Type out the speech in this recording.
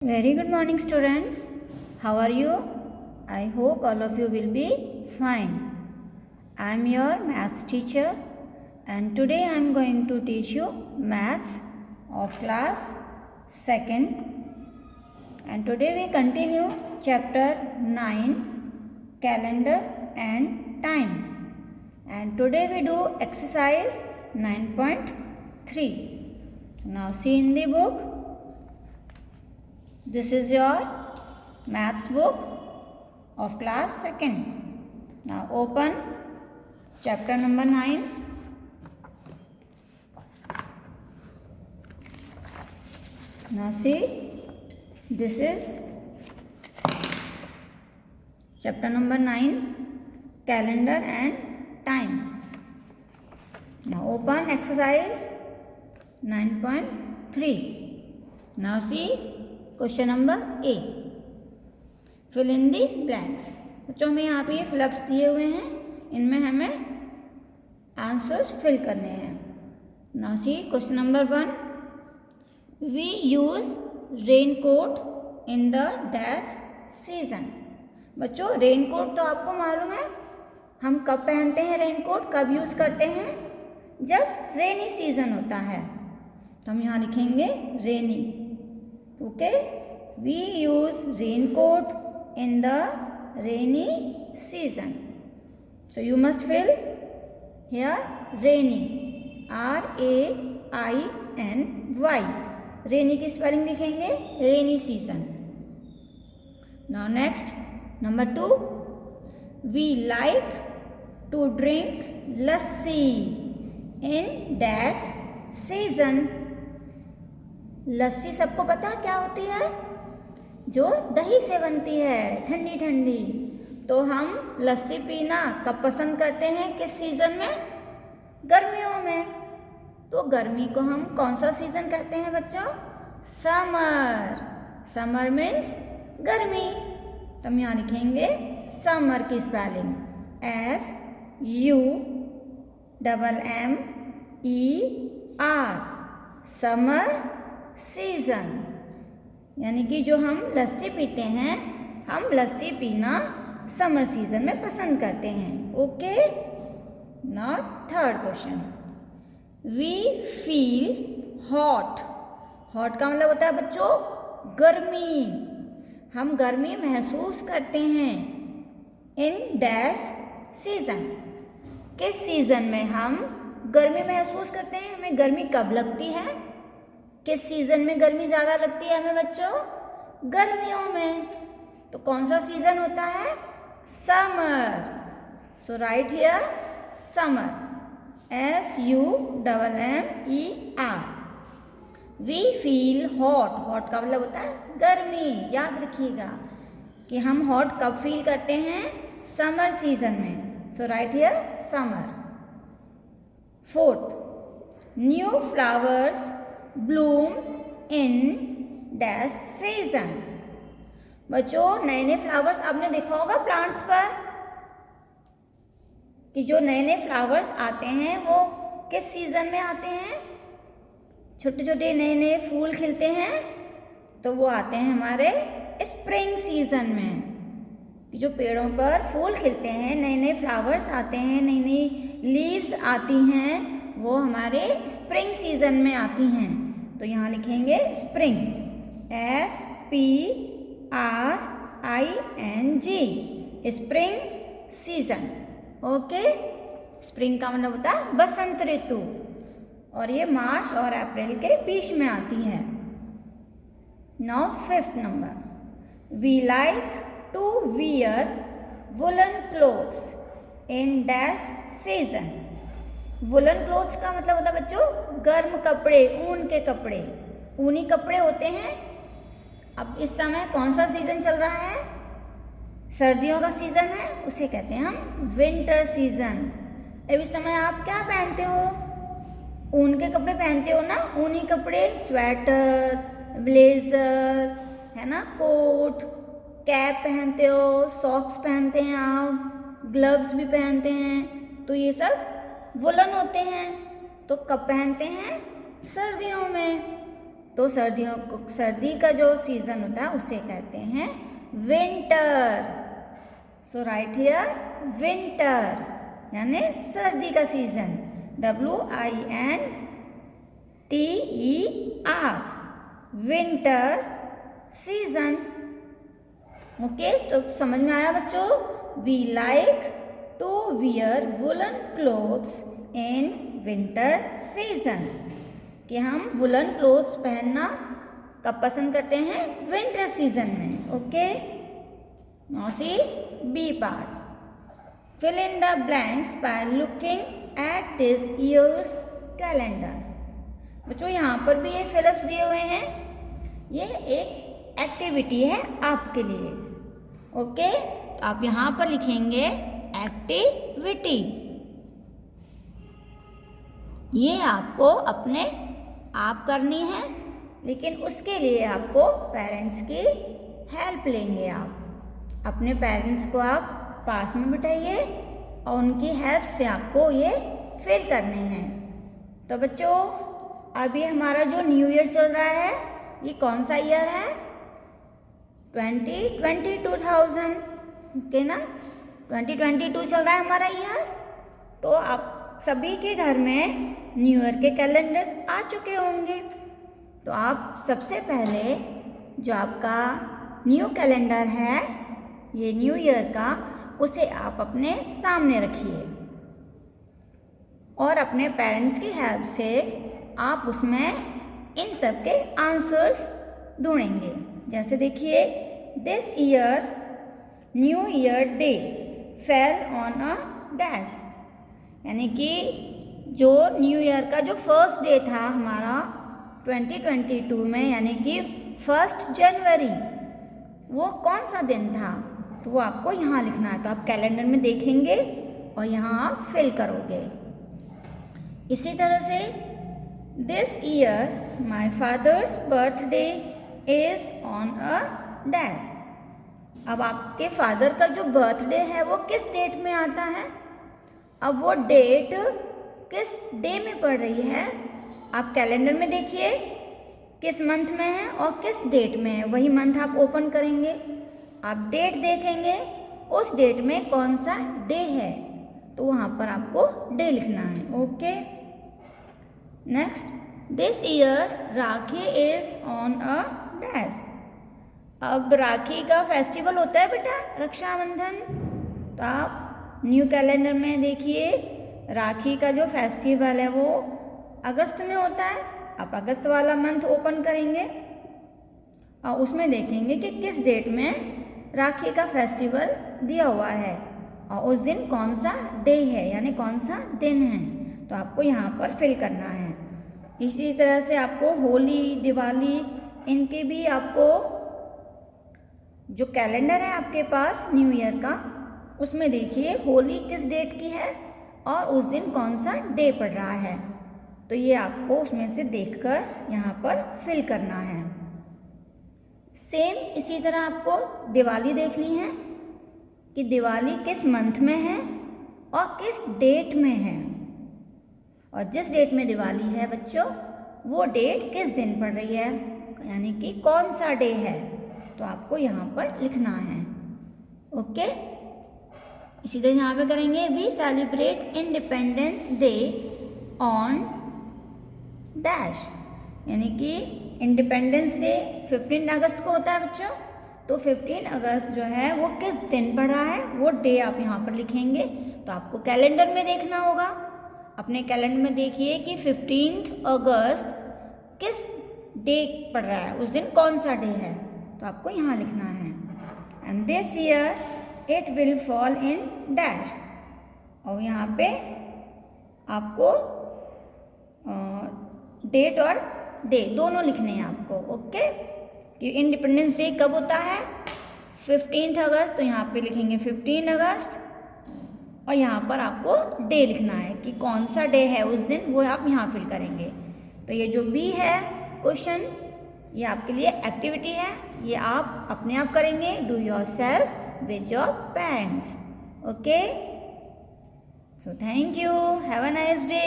Very good morning, students. How are you? I hope all of you will be fine. I am your maths teacher and today I am going to teach you maths of class 2nd. And today we continue chapter 9, calendar and time. And today we do exercise 9.3. Now see in the book. This is your maths book of class 2nd. Now open chapter number 9. Now see, this is chapter number 9, calendar and time. Now open exercise 9.3. Now see question number A, fill in the blanks. बच्चों हमें यहाँ पे ये fill-ups दिए हुए हैं, इनमें हमें आंसर्स फिल करने हैं। Now see question number 1, we use raincoat in the dash season. बच्चों रेनकोट तो आपको मालूम है, हम कब पहनते हैं रेनकोट, कब यूज करते हैं, जब रेनी सीजन होता है। तो हम यहाँ लिखेंगे रेनी। Okay, we use raincoat in the rainy season. So you must fill here rainy, R-A-I-N-Y. Rainy की स्पेलिंग लिखेंगे rainy season. Now next, number 2, we like to drink lassi in dash season. लस्सी सबको पता है क्या होती है, जो दही से बनती है, ठंडी ठंडी। तो हम लस्सी पीना कब पसंद करते हैं, किस सीज़न में, गर्मियों में। तो गर्मी को हम कौन सा सीज़न कहते हैं बच्चों, समर। समर मीन्स गर्मी। तो हम यहाँ लिखेंगे समर की स्पेलिंग SUMMER, समर सीजन। यानी कि जो हम लस्सी पीते हैं, हम लस्सी पीना समर सीजन में पसंद करते हैं। Okay, now third question, we feel hot. Hot का मतलब होता है बच्चों गर्मी। हम गर्मी महसूस करते हैं इन डैश सीजन। किस सीजन में हम गर्मी महसूस करते हैं, हमें गर्मी कब लगती है, किस सीजन में गर्मी ज़्यादा लगती है हमें बच्चों, गर्मियों में। तो कौन सा सीजन होता है, summer. So right here summer, SUMMER। We feel hot. Hot का मतलब होता है गर्मी। याद रखिएगा कि हम हॉट कब फील करते हैं, समर सीजन में। So right here summer. Fourth, new flowers bloom in dash season. बच्चों नए नए फ्लावर्स आपने देखा होगा प्लांट्स पर, कि जो नए नए फ्लावर्स आते हैं वो किस सीजन में आते हैं, छोटे छोटे नए नए फूल खिलते हैं, तो वो आते हैं हमारे स्प्रिंग सीजन में। जो पेड़ों पर फूल खिलते हैं, नए नए फ्लावर्स आते हैं, नई नई लीव्स आती हैं, वो हमारे स्प्रिंग सीजन में आती हैं। तो यहाँ लिखेंगे spring, SPRING, spring season. Okay, spring का मतलब होता है बसंत ऋतु, और ये मार्च और अप्रैल के बीच में आती है। Now fifth number, we like to wear woollen clothes in dash season. Woollen clothes का मतलब होता है बच्चों गर्म कपड़े, ऊन के कपड़े, ऊनी कपड़े होते हैं। अब इस समय कौन सा सीजन चल रहा है, सर्दियों का सीजन है, उसे कहते हैं हम विंटर सीजन। अब इस समय आप क्या पहनते हो, ऊन के कपड़े पहनते हो ना, ऊनी कपड़े, स्वेटर, ब्लेजर है ना, कोट, कैप पहनते हो, सॉक्स पहनते हैं आप, ग्लव्स भी पहनते हैं। तो ये सब वुलन होते हैं। तो कब पहनते हैं, सर्दियों में। तो सर्दी का जो सीज़न होता है उसे कहते हैं winter. So right here winter यानी सर्दी का season, WINTER, winter season. Okay, तो समझ में आया बच्चों? We like to wear woollen clothes in winter season, कि हम वुलन क्लोथ्स पहनना कब पसंद करते हैं? विंटर सीजन में। Okay, now see B part. Fill in the blanks by looking at this year's calendar. बच्चों यहाँ पर भी ये फिलअप्स दिए हुए हैं, ये एक एक्टिविटी है आपके लिए। ओके, तो आप यहाँ पर लिखेंगे एक्टिविटी। ये आपको अपने आप करनी है, लेकिन उसके लिए आपको पेरेंट्स की हेल्प लेंगे। आप अपने पेरेंट्स को आप पास में बिठाइए और उनकी हेल्प से आपको ये फिल करने हैं। तो बच्चों, अभी हमारा जो न्यू ईयर चल रहा है, ये कौन सा ईयर है? 2020 ओके ना, 2022 चल रहा है हमारा ईयर। तो आप सभी के घर में न्यू ईयर के कैलेंडर्स आ चुके होंगे। तो आप सबसे पहले जो आपका न्यू कैलेंडर है, ये न्यू ईयर का, उसे आप अपने सामने रखिए और अपने पेरेंट्स की हेल्प से आप उसमें इन सब के आंसर्स ढूंढेंगे। जैसे देखिए, this year new year day fell on a dash, यानी कि जो न्यू ईयर का जो फर्स्ट डे था हमारा 2022 में, यानी कि 1 जनवरी, वो कौन सा दिन था? तो वो आपको यहाँ लिखना है। तो आप कैलेंडर में देखेंगे और यहाँ आप फिल करोगे। इसी तरह से this year my father's birthday is on a dash. अब आपके फादर का जो बर्थडे है वो किस डेट में आता है? अब वो डेट किस डे में पड़ रही है? आप कैलेंडर में देखिए किस मंथ में है और किस डेट में है, वही मंथ आप ओपन करेंगे। आप डेट देखेंगे, उस डेट में कौन सा डे है, तो वहाँ पर आपको डे लिखना है। Okay, next, this year rakhi is on a dash. अब राखी का फेस्टिवल होता है बेटा, रक्षाबंधन। तो आप न्यू कैलेंडर में देखिए, राखी का जो फेस्टिवल है वो अगस्त में होता है। आप अगस्त वाला मंथ ओपन करेंगे और उसमें देखेंगे कि किस डेट में राखी का फेस्टिवल दिया हुआ है और उस दिन कौन सा डे है, यानी कौन सा दिन है। तो आपको यहाँ पर फिल करना है। इसी तरह से आपको होली, दिवाली, इनके भी आपको जो कैलेंडर है आपके पास न्यू ईयर का, उसमें देखिए होली किस डेट की है और उस दिन कौन सा डे पड़ रहा है। तो ये आपको उसमें से देखकर यहाँ पर फिल करना है। सेम इसी तरह आपको दिवाली देखनी है कि दिवाली किस मंथ में है और किस डेट में है, और जिस डेट में दिवाली है बच्चों, वो डेट किस दिन पड़ रही है, यानी कि कौन सा डे है, तो आपको यहाँ पर लिखना है। ओके, इसी तरह यहाँ पे करेंगे, we celebrate Independence Day on dash, यानी कि इंडिपेंडेंस डे 15 अगस्त को होता है बच्चों। तो 15 अगस्त जो है वो किस दिन पड़ रहा है, वो डे आप यहाँ पर लिखेंगे। तो आपको कैलेंडर में देखना होगा, अपने कैलेंडर में देखिए कि 15 अगस्त किस डे पड़ रहा है, उस दिन कौन सा डे है, तो आपको यहाँ लिखना है। And this year it will fall in dash, और यहाँ पे आपको डेट और डे दोनों लिखने हैं आपको। ओके, कि इंडिपेंडेंस डे कब होता है, 15 अगस्त, तो यहाँ पे लिखेंगे 15 अगस्त, और यहाँ पर आपको डे लिखना है कि कौन सा डे है उस दिन, वो आप यहाँ फिल करेंगे। तो ये जो बी है क्वेश्चन, ये आपके लिए एक्टिविटी है, ये आप अपने आप करेंगे, do yourself with your parents. Okay, so thank you, have a nice day.